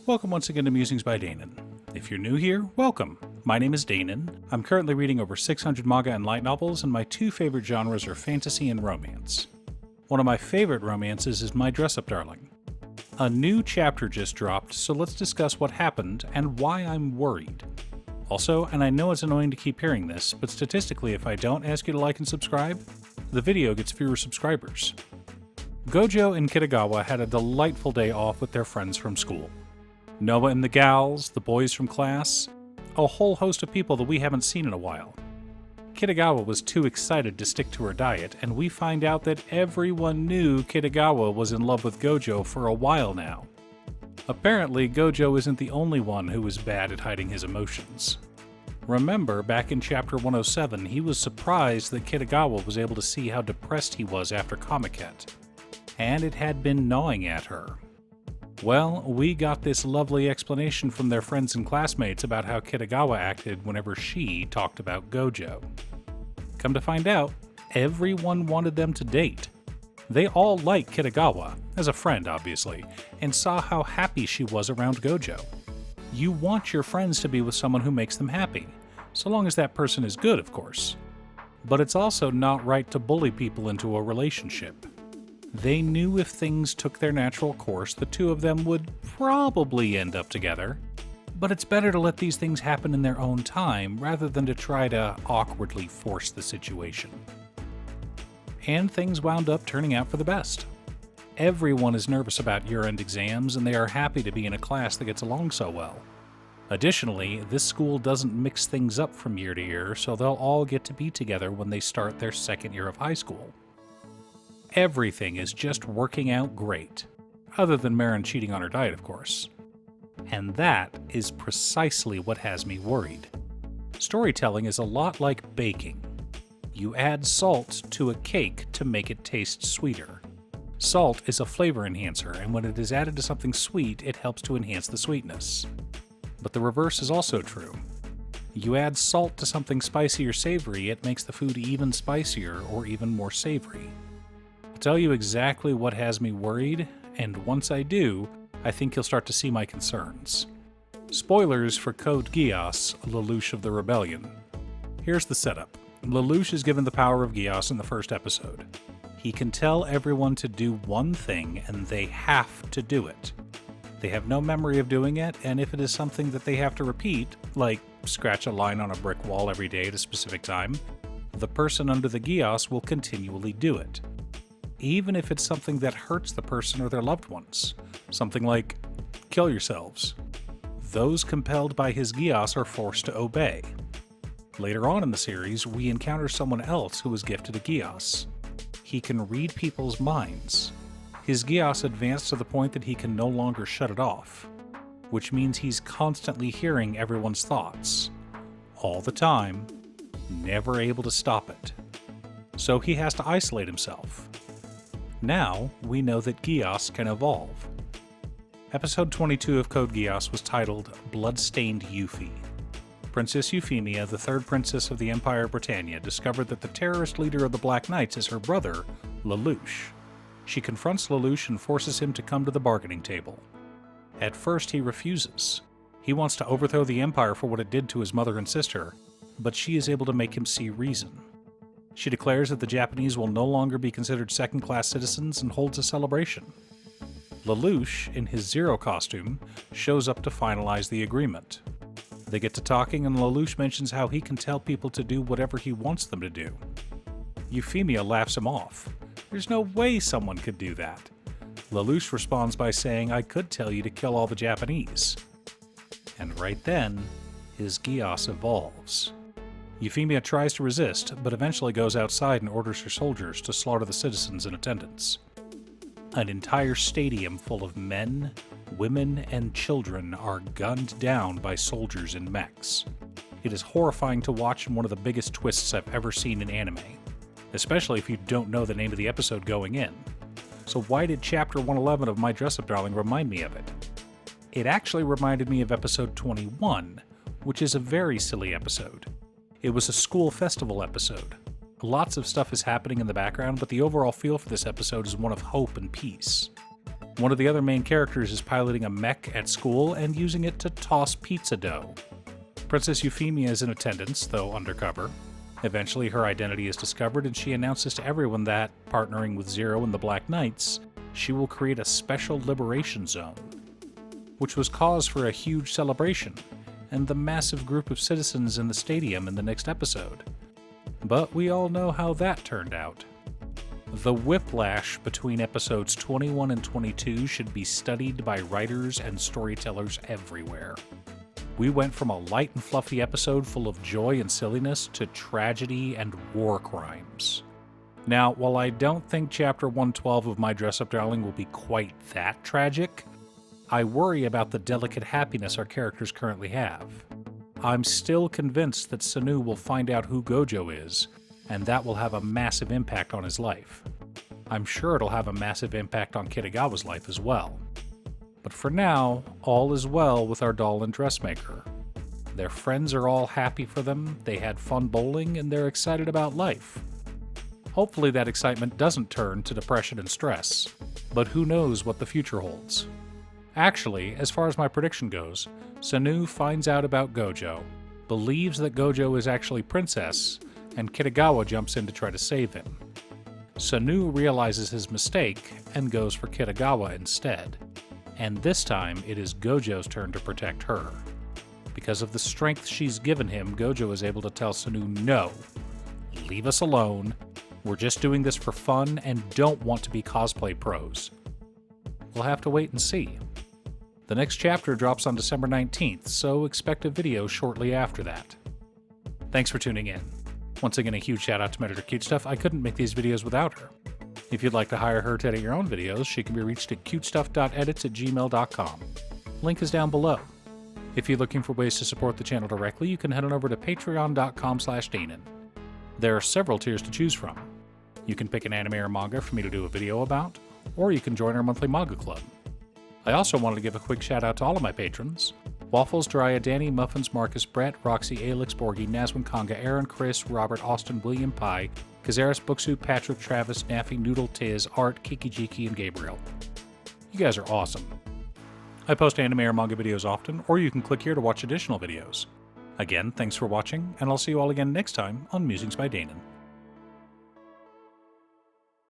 Welcome once again to Musings by Danon. If you're new here, welcome. My name is Danon. I'm currently reading over 600 manga and light novels, and my two favorite genres are fantasy and romance. One of my favorite romances is My Dress-Up Darling. A new chapter just dropped, so let's discuss what happened and why I'm worried. Also, and I know it's annoying to keep hearing this, but statistically if I don't ask you to like and subscribe, the video gets fewer subscribers. Gojo and Kitagawa had a delightful day off with their friends from school. Noah and the gals, the boys from class, a whole host of people that we haven't seen in a while. Kitagawa was too excited to stick to her diet, and we find out that everyone knew Kitagawa was in love with Gojo for a while now. Apparently, Gojo isn't the only one who was bad at hiding his emotions. Remember, back in chapter 107, he was surprised that Kitagawa was able to see how depressed he was after Comiket, and it had been gnawing at her. Well, we got this lovely explanation from their friends and classmates about how Kitagawa acted whenever she talked about Gojo. Come to find out, everyone wanted them to date. They all liked Kitagawa, as a friend obviously, and saw how happy she was around Gojo. You want your friends to be with someone who makes them happy, so long as that person is good, of course. But it's also not right to bully people into a relationship. They knew if things took their natural course, the two of them would probably end up together. But it's better to let these things happen in their own time, rather than to try to awkwardly force the situation. And things wound up turning out for the best. Everyone is nervous about year-end exams, and they are happy to be in a class that gets along so well. Additionally, this school doesn't mix things up from year to year, so they'll all get to be together when they start their second year of high school. Everything is just working out great, other than Marin cheating on her diet, of course. And that is precisely what has me worried. Storytelling is a lot like baking. You add salt to a cake to make it taste sweeter. Salt is a flavor enhancer, and when it is added to something sweet, it helps to enhance the sweetness. But the reverse is also true. You add salt to something spicy or savory, it makes the food even spicier or even more savory. I'll tell you exactly what has me worried, and once I do, I think you'll start to see my concerns. Spoilers for Code Geass, Lelouch of the Rebellion. Here's the setup. Lelouch is given the power of Geass in the first episode. He can tell everyone to do one thing, and they have to do it. They have no memory of doing it, and if it is something that they have to repeat, like scratch a line on a brick wall every day at a specific time, the person under the Geass will continually do it. Even if it's something that hurts the person or their loved ones. Something like, kill yourselves. Those compelled by his Geass are forced to obey. Later on in the series, we encounter someone else who is gifted a Geass. He can read people's minds. His Geass advanced to the point that he can no longer shut it off, which means he's constantly hearing everyone's thoughts. All the time, never able to stop it. So he has to isolate himself. Now, we know that Geass can evolve. Episode 22 of Code Geass was titled Bloodstained Yuffie. Princess Euphemia, the third princess of the Empire of Britannia, discovered that the terrorist leader of the Black Knights is her brother, Lelouch. She confronts Lelouch and forces him to come to the bargaining table. At first, he refuses. He wants to overthrow the Empire for what it did to his mother and sister, but she is able to make him see reason. She declares that the Japanese will no longer be considered second-class citizens and holds a celebration. Lelouch, in his Zero costume, shows up to finalize the agreement. They get to talking, and Lelouch mentions how he can tell people to do whatever he wants them to do. Euphemia laughs him off. There's no way someone could do that. Lelouch responds by saying, I could tell you to kill all the Japanese. And right then, his Geass evolves. Euphemia tries to resist, but eventually goes outside and orders her soldiers to slaughter the citizens in attendance. An entire stadium full of men, women, and children are gunned down by soldiers in mechs. It is horrifying to watch and one of the biggest twists I've ever seen in anime, especially if you don't know the name of the episode going in. So why did chapter 111 of My Dress-Up Darling remind me of it? It actually reminded me of episode 21, which is a very silly episode. It was a school festival episode. Lots of stuff is happening in the background, but the overall feel for this episode is one of hope and peace. One of the other main characters is piloting a mech at school and using it to toss pizza dough. Princess Euphemia is in attendance, though undercover. Eventually, her identity is discovered and she announces to everyone that, partnering with Zero and the Black Knights, she will create a special liberation zone, which was cause for a huge celebration and the massive group of citizens in the stadium in the next episode. But we all know how that turned out. The whiplash between episodes 21 and 22 should be studied by writers and storytellers everywhere. We went from a light and fluffy episode full of joy and silliness to tragedy and war crimes. Now, while I don't think Chapter 112 of My Dress-Up Darling will be quite that tragic, I worry about the delicate happiness our characters currently have. I'm still convinced that Sanu will find out who Gojo is, and that will have a massive impact on his life. I'm sure it'll have a massive impact on Kitagawa's life as well. But for now, all is well with our doll and dressmaker. Their friends are all happy for them, they had fun bowling, and they're excited about life. Hopefully that excitement doesn't turn to depression and stress, but who knows what the future holds. Actually, as far as my prediction goes, Sanu finds out about Gojo, believes that Gojo is actually Princess, and Kitagawa jumps in to try to save him. Sanu realizes his mistake and goes for Kitagawa instead. And this time, it is Gojo's turn to protect her. Because of the strength she's given him, Gojo is able to tell Sanu, no, leave us alone, we're just doing this for fun and don't want to be cosplay pros. We'll have to wait and see. The next chapter drops on December 19th, so expect a video shortly after that. Thanks for tuning in. Once again, a huge shout out to my editor Cutestuff. I couldn't make these videos without her. If you'd like to hire her to edit your own videos, she can be reached at cutestuff.edits@gmail.com. Link is down below. If you're looking for ways to support the channel directly, you can head on over to patreon.com/Danon. There are several tiers to choose from. You can pick an anime or manga for me to do a video about, or you can join our monthly manga club. I also wanted to give a quick shout out to all of my patrons: Waffles, Drya, Danny, Muffins, Marcus, Brett, Roxy, Alix, Borgie, Nazwin, Conga, Aaron, Chris, Robert, Austin, William, Pi, Kazaris, Booksu, Patrick, Travis, Naffy, Noodle, Tiz, Art, Kiki Jiki, and Gabriel. You guys are awesome. I post anime or manga videos often, or you can click here to watch additional videos. Again, thanks for watching, and I'll see you all again next time on Musings by Danon.